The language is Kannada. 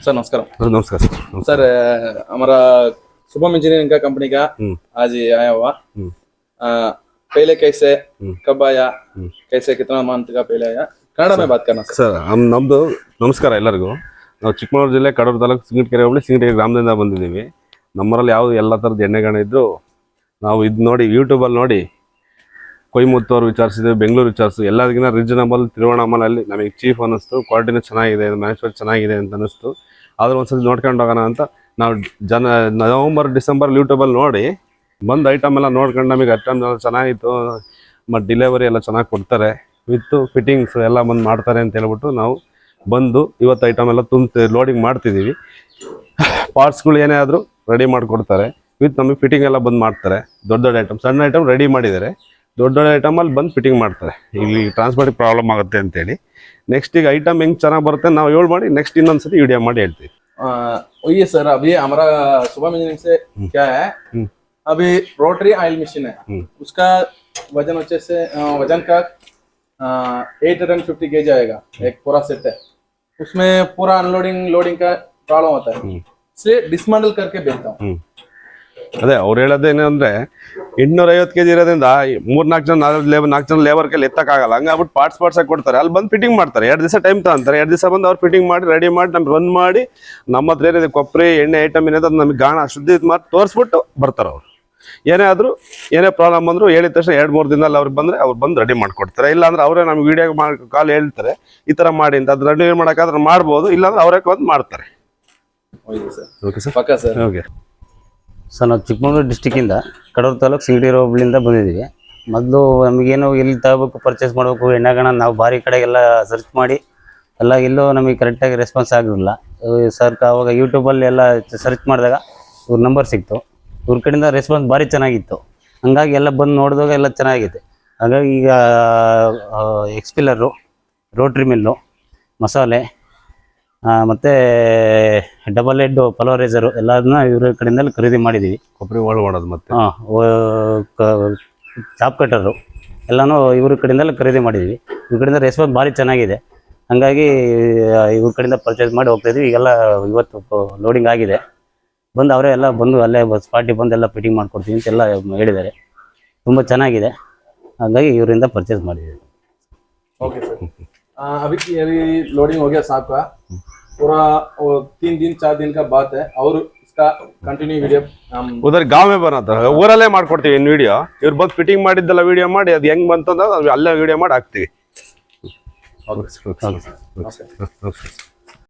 सर नमस्कार। नमस्कार सर। सर हमारा शुभम इंजीनियरिंग का कंपनी का आज ये आया हुआ। पहले कैसे कब आया, कैसे कितना मंथ का पहले आया, कन्नड़ में बात करना सर। हम नम्मದು ನಮಸ್ಕಾರ ಎಲ್ಲರಿಗೂ। ನಾವು ಚಿಕ್ಕಮಗಳೂರು ಜಿಲ್ಲೆ ಕಡೂರು ತಾಲೂಕು ಸಿಂಗಟಗೆರೆ ಹೋಬಳಿ ಸಿಂಗಟಗೆರೆ ಗ್ರಾಮದಿಂದ ಬಂದಿದ್ದೀವಿ। ನಮ್ಮರಲ್ಲಿ ಯಾವ ಎಲ್ಲ ಥರದ ಎಣ್ಣೆಗಣ ಇದ್ರು ನಾವು ಇದು ನೋಡಿ ಯೂಟ್ಯೂಬಲ್ಲಿ ನೋಡಿ ಕೊಯಮತ್ತೂರು ವಿಚಾರಿಸಿದ್ವಿ, ಬೆಂಗಳೂರು ವಿಚಾರಿಸಿದ್ವಿ, ಎಲ್ಲದಕ್ಕಿಂತ ರೀಸನಬಲ್ ತಿರುವಣ್ಣಾಮಲಲ್ಲಿ ನಮಗೆ ಚೀಫ್ ಅನ್ನಿಸ್ತು, ಕ್ವಾಲಿಟಿನೂ ಚೆನ್ನಾಗಿದೆ, ಮ್ಯಾನುಫ್ಯಾಕ್ಚರ್ ಚೆನ್ನಾಗಿದೆ ಅಂತ ಅನ್ನಿಸ್ತು। ಆದರೂ ಒಂದ್ಸತಿ ನೋಡ್ಕೊಂಡು ಹೋಗೋಣ ಅಂತ ನಾವು ನವಂಬರ್ ಡಿಸೆಂಬರ್ ಯೂಟ್ಯೂಬಲ್ಲಿ ನೋಡಿ ಬಂದು ಐಟಮ್ ಎಲ್ಲ ನೋಡ್ಕೊಂಡು ನಮಗೆ ಐಟಮ್ ಚೆನ್ನಾಗಿತ್ತು ಮತ್ತು ಡಿಲಿವರಿ ಎಲ್ಲ ಚೆನ್ನಾಗಿ ಕೊಡ್ತಾರೆ, ವಿತ್ ಫಿಟ್ಟಿಂಗ್ಸ್ ಎಲ್ಲ ಬಂದು ಮಾಡ್ತಾರೆ ಅಂತ ಹೇಳ್ಬಿಟ್ಟು ನಾವು ಬಂದು ಇವತ್ತು ಐಟಮ್ ಎಲ್ಲ ಲೋಡಿಂಗ್ ಮಾಡ್ತಿದ್ದೀವಿ। ಪಾರ್ಟ್ಸ್ಗಳು ಏನೇ ಆದರೂ ರೆಡಿ ಮಾಡಿಕೊಡ್ತಾರೆ, ವಿತ್ ನಮಗೆ ಫಿಟ್ಟಿಂಗ್ ಎಲ್ಲ ಬಂದು ಮಾಡ್ತಾರೆ। ದೊಡ್ಡ ದೊಡ್ಡ ಐಟಮ್, ಸಣ್ಣ ಐಟಮ್ ರೆಡಿ ಮಾಡಿದ್ದಾರೆ, ದೊಡ್ಡ ದೊಡ್ಡ ಐಟಮಲ್ಲಿ ಬಂದು ಫಿಟ್ಟಿಂಗ್ ಮಾಡ್ತಾರೆ। ಇಲ್ಲಿ ಟ್ರಾನ್ಸ್ಪೋರ್ಟಿಗೆ ಪ್ರಾಬ್ಲಮ್ ಆಗುತ್ತೆ ಅಂತೇಳಿ नेक्स्ट ಈಗ ಐಟಮ್ ಹೆಂಗೆ ಚೆನ್ನಾಗಿ ಬರುತ್ತೆ ನಾವು ಹೇಳಿ ಮಾಡಿ नेक्स्ट ಇನ್ನೊಂದ್ಸತಿ ವಿಡಿಯೋ ಮಾಡಿ ಹೇಳ್ತೀವಿ। वही सर, अभी हमारा शुभम इंजीनियरिंग से क्या है, अभी रोटरी ऑयल मशीन है, उसका वजन अच्छे से वजन का 850 kg आएगा, एक पूरा सेट है। उसमें पूरा अनलोडिंग लोडिंग का प्रॉब्लम होता है, इसलिए डिसमेंटल करके बेचता हूँ। ಅದೇ ಅವ್ರು ಹೇಳೋದೇನಂದ್ರೆ 850 kg ಇರೋದ್ರಿಂದ 3-4 ಜನ 4 ಜನ ಲೇಬರ್ ಕೈಲಿ ಎತ್ತಕ್ಕಾಗಲ್ಲ, ಹಂಗಾಗ್ಬಿಟ್ಟು ಪಾರ್ಟ್ಸ್ ಆಗಿ ಕೊಡ್ತಾರೆ, ಅಲ್ಲಿ ಬಂದು ಫಿಟ್ಟಿಂಗ್ ಮಾಡ್ತಾರೆ। 2 ದಿವಸ ಟೈಮ್ ತಗೊಂತಾರೆ, 2 ದಿವಸ ಬಂದು ಅವ್ರು ಫಿಟ್ಟಿಂಗ್ ಮಾಡಿ ರೆಡಿ ಮಾಡಿ ನಮ್ಗೆ ರನ್ ಮಾಡಿ ನಮ್ಮ ಹತ್ರ ಏನಿದೆ ಕೊಬ್ಬರಿ ಎಣ್ಣೆ ಐಟಮ್ ಏನಿದೆ ಅದು ನಮಗೆ ಗಾಣ ಶುದ್ಧಿ ಮಾಡಿ ತೋರಿಸ್ಬಿಟ್ಟು ಬರ್ತಾರೆ। ಅವರು ಏನೇ ಆದರೂ ಏನೇ ಪ್ರಾಬ್ಲಮ್ ಬಂದರೂ ಹೇಳಿದ ತಕ್ಷಣ 2-3 ದಿನದಲ್ಲಿ ಅವ್ರಿಗೆ ಬಂದರೆ ಅವ್ರು ಬಂದು ರೆಡಿ ಮಾಡಿಕೊಡ್ತಾರೆ। ಇಲ್ಲಾಂದ್ರೆ ಅವರೇ ನಮ್ಗೆ ವಿಡಿಯೋ ಕಾಲ್ ಹೇಳ್ತಾರೆ ಈ ಥರ ಮಾಡಿ ಅಂತ, ಅದು ರೆಡಿ ಮಾಡೋಕ್ಕಾದ್ರೆ ಮಾಡ್ಬೋದು, ಇಲ್ಲಾಂದ್ರೆ ಅವರೇ ಬಂದು ಮಾಡ್ತಾರೆ। ಓಕೆ ಸರ್, ಪಕ್ಕಾ ಸರ್। ಓಕೆ ಸರ್, ನಾವು ಚಿಕ್ಕಮಗಳೂರು ಡಿಸ್ಟಿಕ್ಕಿಂದ ಕಡೂರು ತಾಲೂಕು ಸಿಂಗಟಗೆರೆ ಹೋಬಳಿಯಿಂದ ಬಂದಿದ್ದೀವಿ। ಮೊದಲು ನಮಗೇನು ಎಲ್ಲಿ ತಗೋಬೇಕು, ಪರ್ಚೇಸ್ ಮಾಡಬೇಕು, ಎಣ್ಣೆಗಣ ನಾವು ಭಾರಿ ಕಡೆಗೆಲ್ಲ ಸರ್ಚ್ ಮಾಡಿ ಎಲ್ಲ ಎಲ್ಲೋ ನಮಗೆ ಕರೆಕ್ಟಾಗಿ ರೆಸ್ಪಾನ್ಸ್ ಆಗಿರಲಿಲ್ಲ ಸರ್। ಆವಾಗ ಯೂಟ್ಯೂಬಲ್ಲಿ ಎಲ್ಲ ಸರ್ಚ್ ಮಾಡಿದಾಗ ಇವ್ರ ನಂಬರ್ ಸಿಕ್ತು, ಇವ್ರ ಕಡೆಯಿಂದ ರೆಸ್ಪಾನ್ಸ್ ಭಾರಿ ಚೆನ್ನಾಗಿತ್ತು, ಹಂಗಾಗಿ ಎಲ್ಲ ಬಂದು ನೋಡಿದಾಗ ಎಲ್ಲ ಚೆನ್ನಾಗಿದೆ। ಹಾಗಾಗಿ ಈಗ ಎಕ್ಸ್ಪಿಲ್ಲರು, ರೋಟ್ರಿ ಮಿಲ್ಲು, ಮಸಾಲೆ ಮತ್ತು ಡಬಲ್ ಹೆಡ್ ಪಲವರೈಸರು ಎಲ್ಲದನ್ನ ಇವ್ರ ಕಡೆಯಿಂದ ಖರೀದಿ ಮಾಡಿದ್ದೀವಿ। ಕೊಬ್ಬರಿ ಒಳ ಮಾಡೋದು ಮತ್ತು ಚಾಪ್ ಕಟ್ಟರು ಎಲ್ಲನೂ ಇವ್ರ ಕಡೆಯಿಂದಲೇ ಖರೀದಿ ಮಾಡಿದ್ದೀವಿ। ಇವ್ರ ಕಡೆಯಿಂದ ರೆಸ್ಪಾನ್ಸ್ ಭಾರಿ ಚೆನ್ನಾಗಿದೆ, ಹಾಗಾಗಿ ಇವ್ರ ಕಡೆಯಿಂದ ಪರ್ಚೇಸ್ ಮಾಡಿ ಹೋಗ್ತಾಯಿದ್ವಿ। ಈಗೆಲ್ಲ ಇವತ್ತು ಲೋಡಿಂಗ್ ಆಗಿದೆ, ಬಂದು ಅವರೇ ಎಲ್ಲ ಬಂದು ಅಲ್ಲೇ ಸ್ಪಾಟಿಗೆ ಬಂದು ಎಲ್ಲ ಫಿಟ್ಟಿಂಗ್ ಮಾಡಿಕೊಡ್ತೀವಿ ಅಂತೆಲ್ಲ ಹೇಳಿದ್ದಾರೆ, ತುಂಬ ಚೆನ್ನಾಗಿದೆ, ಹಾಗಾಗಿ ಇವರಿಂದ ಪರ್ಚೇಸ್ ಮಾಡಿದ್ದೀವಿ। ओके सर, अभी लोडिंग हो गया साहब का, पूरा 3 दिन 4 दिन का बात है, और इसका कंटिन्यू वीडियो हम उधर गांव में बनाता है, ಊರಲ್ಲೇ ಮಾಡ್ಕೊಡ್ತೀವಿ ಇನ್ ವಿಡಿಯೋ। ಇವ್ರು ಬಂದು ಫಿಟ್ಟಿಂಗ್ ಮಾಡಿದ್ದೆಲ್ಲ ವಿಡಿಯೋ ಮಾಡಿ ಅದು ಹೆಂಗ್ ಬಂತು ಅಂತ ಅಲ್ಲೇ ವಿಡಿಯೋ ಮಾಡಿ ಹಾಕ್ತೀವಿ।